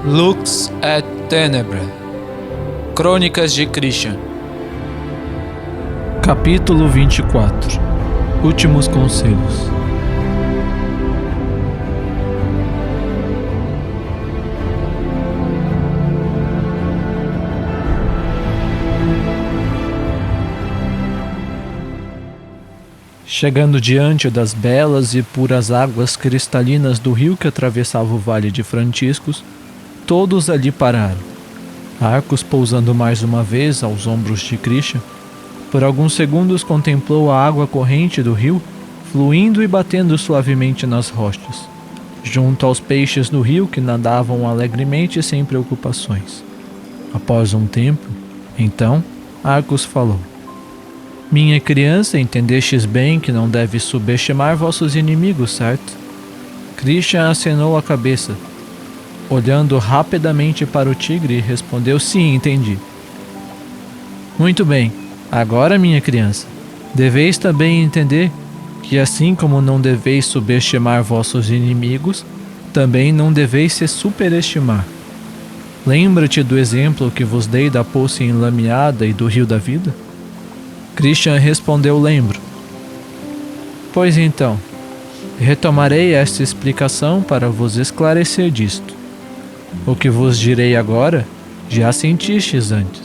Lux et Tenebra. Crônicas de Christian. Capítulo 24. Últimos conselhos. Chegando diante das belas e puras águas cristalinas do rio que atravessava o Vale de Franciscos, todos ali pararam. Arcos pousando mais uma vez aos ombros de Christian, por alguns segundos contemplou a água corrente do rio, fluindo e batendo suavemente nas rochas, junto aos peixes do rio que nadavam alegremente sem preocupações. Após um tempo, então, Arcos falou: "Minha criança, entendestes bem que não deves subestimar vossos inimigos, certo?" Christian acenou a cabeça, olhando rapidamente para o tigre, respondeu: "Sim, entendi." "Muito bem. Agora, minha criança, deveis também entender que assim como não deveis subestimar vossos inimigos, também não deveis se superestimar. Lembra-te do exemplo que vos dei da poça enlameada e do rio da vida?" Christian respondeu: "Lembro." "Pois então, retomarei esta explicação para vos esclarecer disto. O que vos direi agora, já sentistes antes.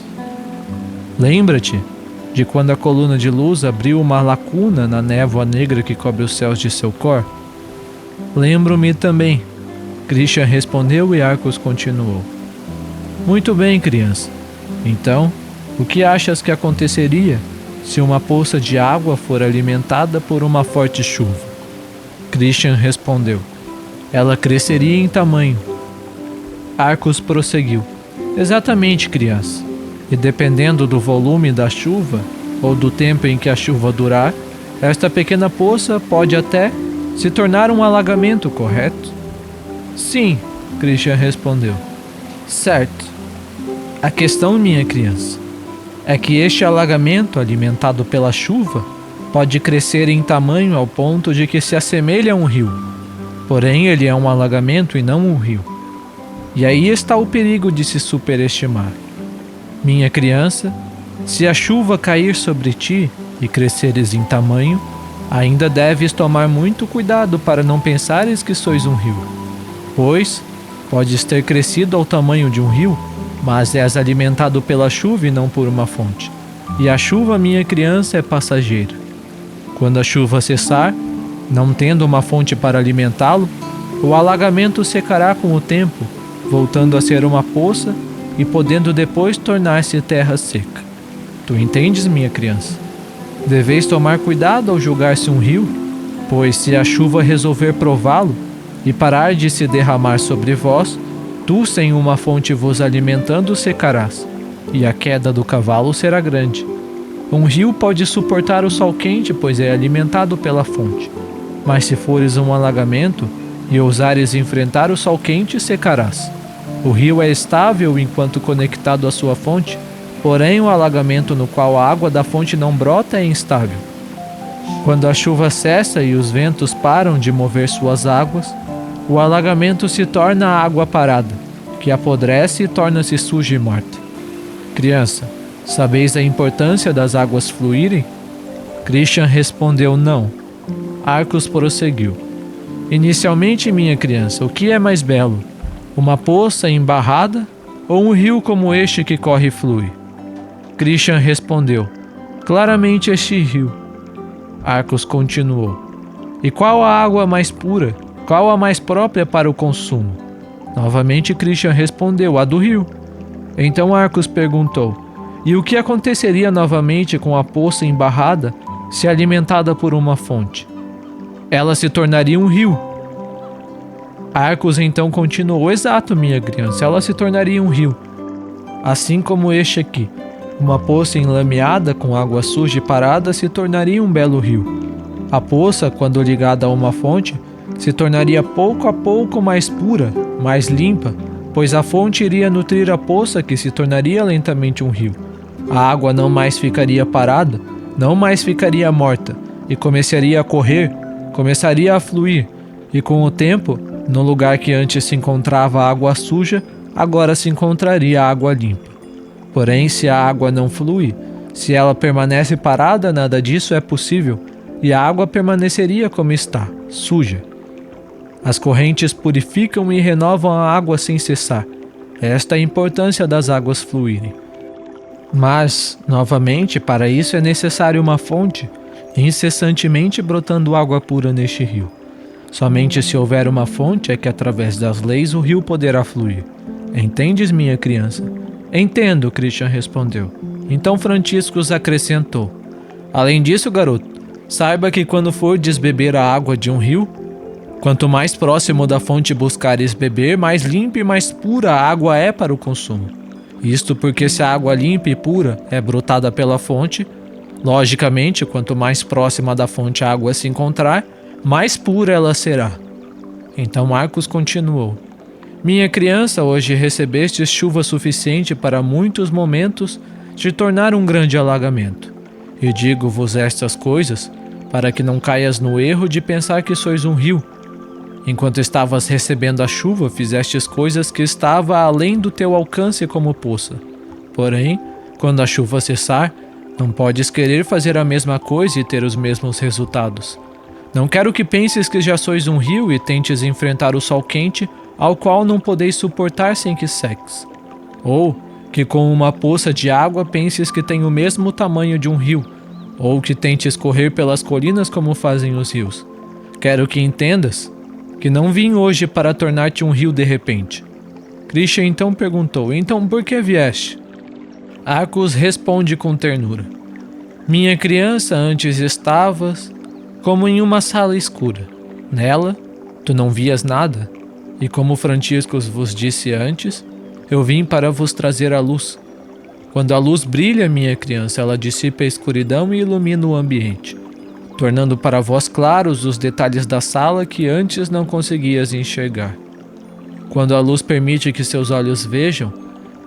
Lembra-te de quando a coluna de luz abriu uma lacuna na névoa negra que cobre os céus de seu cor?" "Lembro-me também." Christian respondeu e Arcos continuou: "Muito bem, criança. Então, o que achas que aconteceria se uma poça de água for alimentada por uma forte chuva?" Christian respondeu: "Ela cresceria em tamanho." Arcos prosseguiu: "Exatamente, criança. E dependendo do volume da chuva, ou do tempo em que a chuva durar, esta pequena poça pode até se tornar um alagamento, correto?" "Sim," Christian respondeu. "Certo. A questão, minha criança, é que este alagamento, alimentado pela chuva, pode crescer em tamanho ao ponto de que se assemelha a um rio. Porém, ele é um alagamento e não um rio. E aí está o perigo de se superestimar. Minha criança, se a chuva cair sobre ti e cresceres em tamanho, ainda deves tomar muito cuidado para não pensares que sois um rio. Pois, podes ter crescido ao tamanho de um rio, mas és alimentado pela chuva e não por uma fonte. E a chuva, minha criança, é passageira. Quando a chuva cessar, não tendo uma fonte para alimentá-lo, o alagamento secará com o tempo, voltando a ser uma poça e podendo depois tornar-se terra seca. Tu entendes, minha criança? Deveis tomar cuidado ao julgar-se um rio, pois se a chuva resolver prová-lo e parar de se derramar sobre vós, tu, sem uma fonte vos alimentando, secarás, e a queda do cavalo será grande. Um rio pode suportar o sol quente, pois é alimentado pela fonte. Mas se fores um alagamento e ousares enfrentar o sol quente, secarás. O rio é estável enquanto conectado à sua fonte, porém o alagamento no qual a água da fonte não brota é instável. Quando a chuva cessa e os ventos param de mover suas águas, o alagamento se torna água parada, que apodrece e torna-se suja e morta. Criança, sabeis a importância das águas fluírem?" Christian respondeu: "Não." Arcos prosseguiu: "Inicialmente, minha criança, o que é mais belo? Uma poça embarrada ou um rio como este que corre e flui?" Christian respondeu: "Claramente este rio." Arcos continuou: "E qual a água mais pura? Qual a mais própria para o consumo?" Novamente Christian respondeu: "A do rio." Então Arcos perguntou: "E o que aconteceria novamente com a poça embarrada se alimentada por uma fonte?" "Ela se tornaria um rio." Arcos então continuou: "Exato, minha criança, ela se tornaria um rio. Assim como este aqui, uma poça enlameada com água suja e parada se tornaria um belo rio. A poça, quando ligada a uma fonte, se tornaria pouco a pouco mais pura, mais limpa, pois a fonte iria nutrir a poça, que se tornaria lentamente um rio. A água não mais ficaria parada, não mais ficaria morta, e começaria a correr, começaria a fluir, e com o tempo, no lugar que antes se encontrava água suja, agora se encontraria água limpa. Porém, se a água não flui, se ela permanece parada, nada disso é possível, e a água permaneceria como está, suja. As correntes purificam e renovam a água sem cessar. Esta é a importância das águas fluírem. Mas, novamente, para isso é necessário uma fonte, incessantemente brotando água pura neste rio. Somente se houver uma fonte é que através das leis o rio poderá fluir. Entendes, minha criança? Entendo, Christian respondeu. Então Franciscus acrescentou: além disso, garoto, saiba que quando fordes beber a água de um rio, quanto mais próximo da fonte buscares beber, mais limpa e mais pura a água é para o consumo. Isto porque se a água limpa e pura é brotada pela fonte, logicamente, quanto mais próxima da fonte a água se encontrar, mais pura ela será. Então Marcos continuou: minha criança, hoje recebestes chuva suficiente para muitos momentos de tornar um grande alagamento. E digo-vos estas coisas para que não caias no erro de pensar que sois um rio. Enquanto estavas recebendo a chuva, fizestes coisas que estavam além do teu alcance como poça. Porém, quando a chuva cessar, não podes querer fazer a mesma coisa e ter os mesmos resultados. Não quero que penses que já sois um rio e tentes enfrentar o sol quente, ao qual não podeis suportar sem que seques. Ou que com uma poça de água penses que tem o mesmo tamanho de um rio, ou que tentes correr pelas colinas como fazem os rios. Quero que entendas que não vim hoje para tornar-te um rio de repente. Christian então perguntou: então por que vieste? Arcos responde com ternura: minha criança, antes estavas como em uma sala escura. Nela, tu não vias nada, e como Franciscus vos disse antes, eu vim para vos trazer a luz. Quando a luz brilha, minha criança, ela dissipa a escuridão e ilumina o ambiente, tornando para vós claros os detalhes da sala que antes não conseguias enxergar. Quando a luz permite que seus olhos vejam,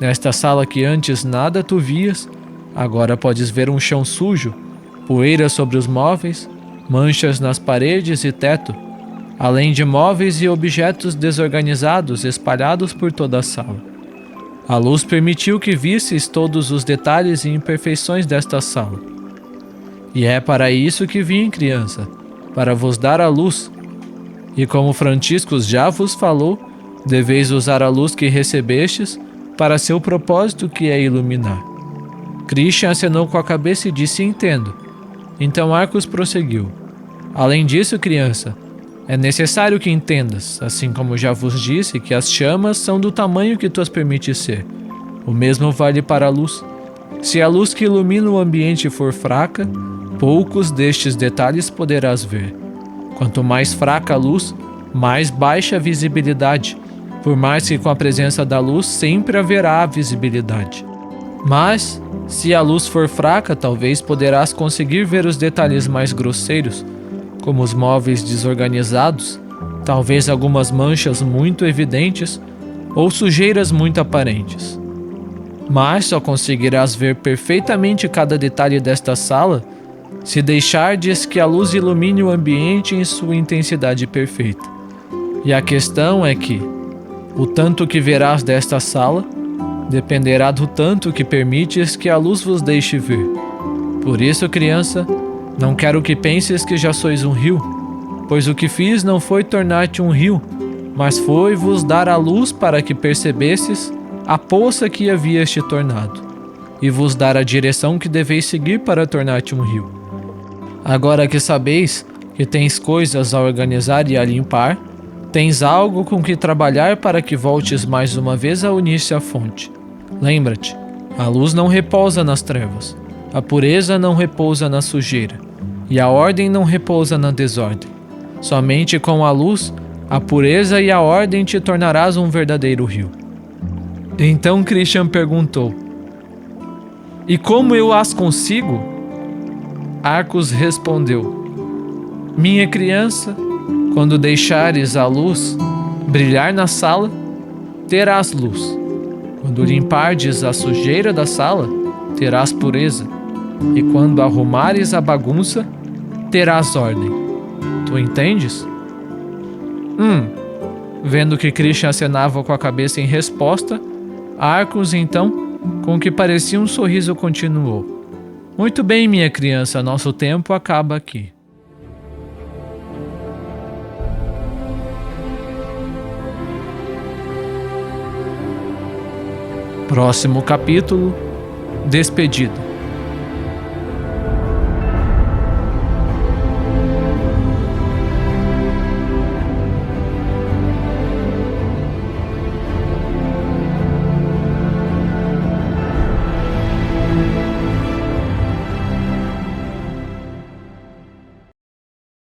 nesta sala que antes nada tu vias, agora podes ver um chão sujo, poeira sobre os móveis, manchas nas paredes e teto, além de móveis e objetos desorganizados espalhados por toda a sala. A luz permitiu que visses todos os detalhes e imperfeições desta sala. E é para isso que vim, criança, para vos dar a luz. E como Franciscus já vos falou, deveis usar a luz que recebestes para seu propósito, que é iluminar. Christian acenou com a cabeça e disse: entendo. Então Arcos prosseguiu: além disso, criança, é necessário que entendas, assim como já vos disse, que as chamas são do tamanho que tu as permites ser. O mesmo vale para a luz. Se a luz que ilumina o ambiente for fraca, poucos destes detalhes poderás ver. Quanto mais fraca a luz, mais baixa a visibilidade, por mais que com a presença da luz sempre haverá visibilidade. Mas, se a luz for fraca, talvez poderás conseguir ver os detalhes mais grosseiros, como os móveis desorganizados, talvez algumas manchas muito evidentes ou sujeiras muito aparentes. Mas só conseguirás ver perfeitamente cada detalhe desta sala se deixardes que a luz ilumine o ambiente em sua intensidade perfeita. E a questão é que o tanto que verás desta sala dependerá do tanto que permites que a luz vos deixe ver. Por isso, criança, não quero que penses que já sois um rio, pois o que fiz não foi tornar-te um rio, mas foi vos dar a luz para que percebesses a poça que havias te tornado, e vos dar a direção que deveis seguir para tornar-te um rio. Agora que sabeis que tens coisas a organizar e a limpar, tens algo com que trabalhar para que voltes mais uma vez a unir-se à fonte. Lembra-te, a luz não repousa nas trevas, a pureza não repousa na sujeira, e a ordem não repousa na desordem. Somente com a luz, a pureza e a ordem te tornarás um verdadeiro rio. Então Christian perguntou: e como eu as consigo? Arcos respondeu: minha criança, quando deixares a luz brilhar na sala, terás luz. Quando limpardes a sujeira da sala, terás pureza. E quando arrumares a bagunça, terás ordem. Tu entendes? Vendo que Christian acenava com a cabeça em resposta, Arcos, então, com o que parecia um sorriso, continuou: Muito bem, minha criança, nosso tempo acaba aqui. Próximo capítulo: Despedida.